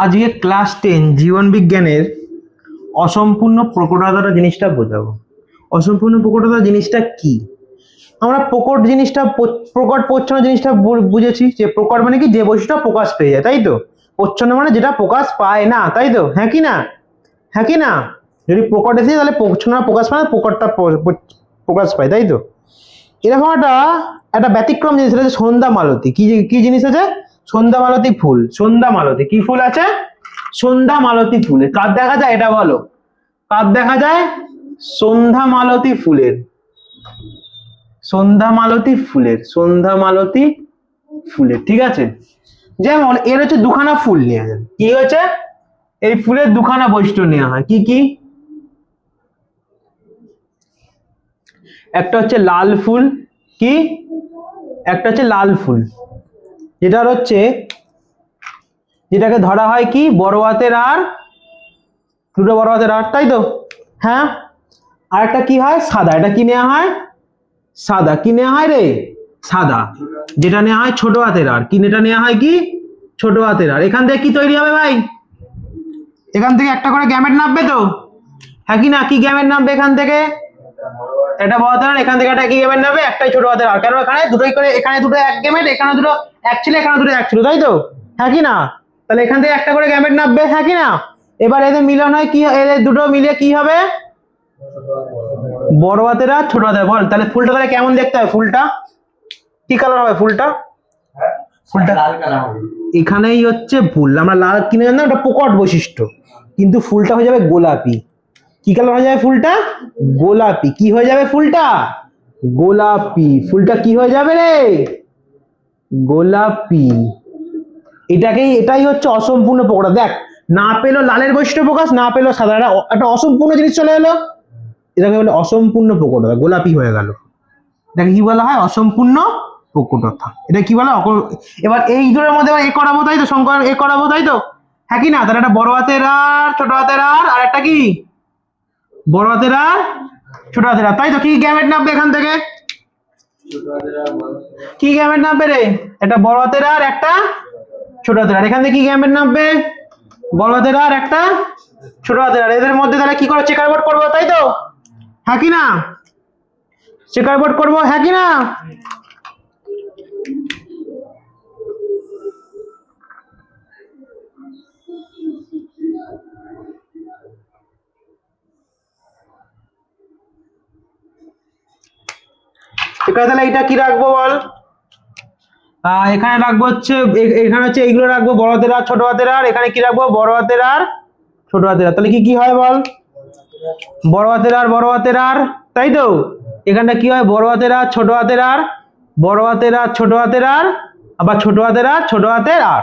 আজকে ক্লাস 10 জীবন বিজ্ঞানের অসম্পূর্ণ প্রকটতা জিনিসটা বোঝাবো। অসম্পূর্ণ প্রকটতা জিনিসটা কি? আমরা প্রকট জিনিসটা প্রকট প্রচ্ছন্ন জিনিসটা বুঝেছি, যে প্রকট মানে কি, যে বৈশিষ্ট্য প্রকাশ পেয়ে যায়, তাই তো। প্রচ্ছন্ন মানে যেটা প্রকাশ পায় না, তাই তো, হ্যাঁ কি না, হ্যাঁ কি না। যদি প্রকট এসে তাহলে প্রচ্ছন্ন প্রকাশ পায় না, প্রকটটা প্রকাশ পায়, তাই তো। এরকম একটা ব্যতিক্রম জিনিস আছে সন্ধ্যা মালতী। কি জিনিস আছে? সন্ধ্যা মালতী ফুল। সন্ধ্যা মালতী কি ফুল আছে? সন্ধ্যা মালতী ফুলের। কার দেখা যায় এটা বলো? কার দেখা যায়? সন্ধ্যা মালতী ফুলের। সন্ধ্যা মালতী ফুলের। সন্ধ্যা মালতী ফুলের, ঠিক আছে। যেমন এর হচ্ছে দুখানা ফুল নেওয়া যায়। কি হচ্ছে? এই ফুলের দুখানা বৈশিষ্ট্য নেওয়া হয়। কি কি? একটা হচ্ছে লাল ফুল। কি? একটা হচ্ছে লাল ফুল, যেটার হচ্ছে, যেটাকে ধরা হয় কি, বড় হাতের আর, দুটো বড় হাতের আর, তাই তো, হ্যাঁ। আর একটা কি হয়? সাদা। এটা কি নেওয়া হয়? সাদা। কি নেওয়া হয় রে? সাদা। যেটা নেওয়া হয় ছোট হাতের আর। কি এটা নেওয়া হয়? কি ছোট হাতের আর। এখান থেকে কি তৈরি হবে ভাই? এখান থেকে একটা করে গ্যামেট নামবে তো, হ্যাঁ কি না। কি গ্যামেট নামবে এখান থেকে? এটা বড় হাতের আর, এখান থেকে একটা কি গ্যামেট নামবে? একটাই ছোট হাতের আর। কেন? এখানে দুটোই করে, এখানে দুটো এক গ্যামেট, এখানে দুটো এক ছিল, এখানে দুটো এক ছিল, তাই তো, হ্যাঁ কি না। তাহলে এখান থেকে একটা করে গ্যামেট নামবে, হ্যাঁ কি না। এবার এদের মিলন হয়, কি এদের দুটো মিলে কি হবে? বড় হাতের আর ছোট হাতের। বল তাহলে ফুলটা তাহলে কেমন দেখতে হবে? ফুলটা কি কালার হবে? ফুলটা ফুলটা লাল কালার হবে। এখানেই হচ্ছে ভুল। আমরা লাল কিনে জানতাম, ওটা প্রকট বৈশিষ্ট্য, কিন্তু ফুলটা হয়ে যাবে গোলাপি। কি কালার হয়ে যাবে ফুলটা? গোলাপি। কি হয়ে যাবে ফুলটা? গোলাপি। ফুলটা কি হয়ে যাবে রে? গোলাপি। এটাই হচ্ছে অসম্পূর্ণ প্রকটতা। দেখ, না পেলো লালের বৈশিষ্ট্য প্রকাশ, না পেলো সাদা, একটা অসম্পূর্ণ জিনিস চলে এলো। এটাকে বলে অসম্পূর্ণ প্রকটতা। গোলাপি হয়ে গেল। এটাকে কি বলা হয়? অসম্পূর্ণ প্রকটতা। এটা কি বলে? এবার এই দুটোর মধ্যে এ করাবো, তাই তো, সংকর এ করাবো, তাই তো, হ্যাঁ কি না। তাহলে একটা বড় হাতের আর, ছোট হাতের আর একটা কি বড় হাতের আর, ছোট হাতের আর, তাই তো। কি গ্যামেট নামবে এখান থেকে? কি গ্যামেট নামবে রে? একটা বড় হাতের আর, একটা ছোট হাতের আর। এখান থেকে কি গ্যামেট নামবে? বড় হাতের আর, একটা ছোট হাতের আর। এদের মধ্যে তাহলে কি করে চেকার বোর্ড করবো, তাই তো, হ্যাঁ কি না। চেকার বোর্ড করবো, হ্যাঁ কি না। তাহলে এটা কি রাখবো বল? এখানে রাখবো হচ্ছে, এখানে হচ্ছে এইগুলো রাখবো, বড় হাতের আর, ছোট হাতের আর। এখানে কি রাখবো? বড় হাতের আর, ছোট হাতের আর। তাহলে কি কি হয় বল? বড় হাতের আর, বড় হাতের আর, তাই তো। এখানটা কি হয়? বড় হাতের আর, ছোট হাতের আর, বড় হাতের আর, ছোট হাতের আর, আবার ছোট হাতের আর, ছোট হাতের আর।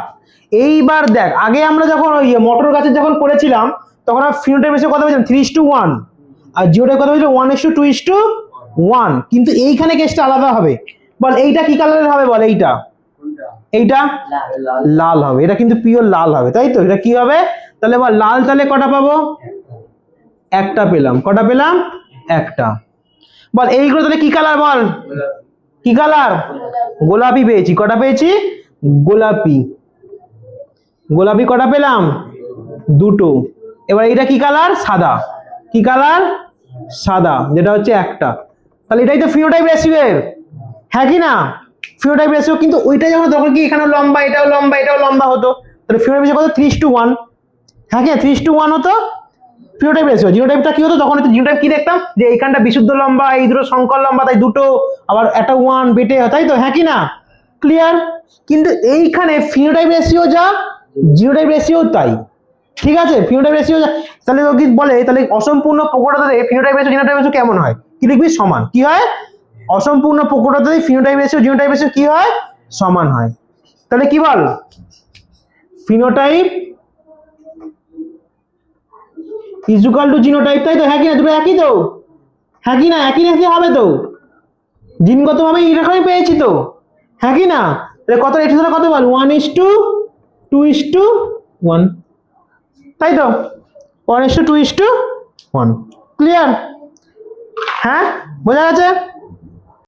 এইবার দেখ, আগে আমরা যখন ওই মটর গাছের যখন করেছিলাম, তখন আমরা ফিনোটাইপ এসে কথা বলছিলাম 3:1, আর জিওটাইপ কথা বলছিলাম 1:2:1। কিন্তু এইখানে কেসটা আলাদা হবে। বল এইটা কি কালারের হবে বল? এইটা লাল হবে। এটা কিন্তু পিওর লাল হবে, তাই তো। এটা কি হবে তাহলে বল? লাল। তাহলে কটা পাবো? একটা পেলাম। কটা পেলাম? একটা। বল এইগুলো তাহলে কি কালার বল? কি কালার? গোলাপি পেয়েছি। কটা পেয়েছি? গোলাপি। গোলাপি কটা পেলাম? দুটো। এবার এটা কি কালার? সাদা। কি কালার? সাদা, যেটা হচ্ছে একটা। তাহলে এটাই তো ফিনোটাইপ রেশিও এর, হ্যাঁ কি না। ফিনোটাইপ রেশিও কিন্তু ওইটা যখন, তখন কি এখানেও লম্বা, এটাও লম্বা, এটাও লম্বা হতো। তাহলে ফিনোটাইপ রেশিও কত? 3:1। হ্যাঁ কি 3:1 হতো ফিনোটাইপ রেশিও। জিনোটাইপটা কি হতো তখন? জিনোটাইপ কি দেখতাম, যে এইখানটা বিশুদ্ধ লম্বা, এই দুটো সংকর লম্বা, তাই দুটো, আবার একটা 1 বেটে, তাই তো, হ্যাঁ কি না। ক্লিয়ার? কিন্তু এইখানে ফিনোটাইপ রেশিও যা, জিনোটাইপ রেশিও তাই, ঠিক আছে। ফিনোটাইপ রেশিও যা। তাহলে ও কি বলে, তাহলে অসম্পূর্ণ প্রকটতাতে ফিনোটাইপ রেশিও জিনোটাইপ রেশিও কেমন হয়? কি লিখবি? সমান। কি হয়? অসম্পূর্ণ প্রকটতাতে ফিনোটাইপ রেশিও জিনোটাইপ রেশিও কি হয়? সমান হয়। তাহলে কি বল? ফিনোটাইপ ইকুয়াল টু জিনোটাইপ, তাই তো, হ্যাঁ কি না। দুটো একই তো, হ্যাঁ কি না। একই রেশিও হবে তো, জিনগতভাবে এরকমই পেয়েছি তো, হ্যাঁ কি না। তাহলে কত? এটা কত বল? 1:2:1, তাই তো, 1:2:1। ক্লিয়ার? হ্যাঁ, বোঝা গেছে?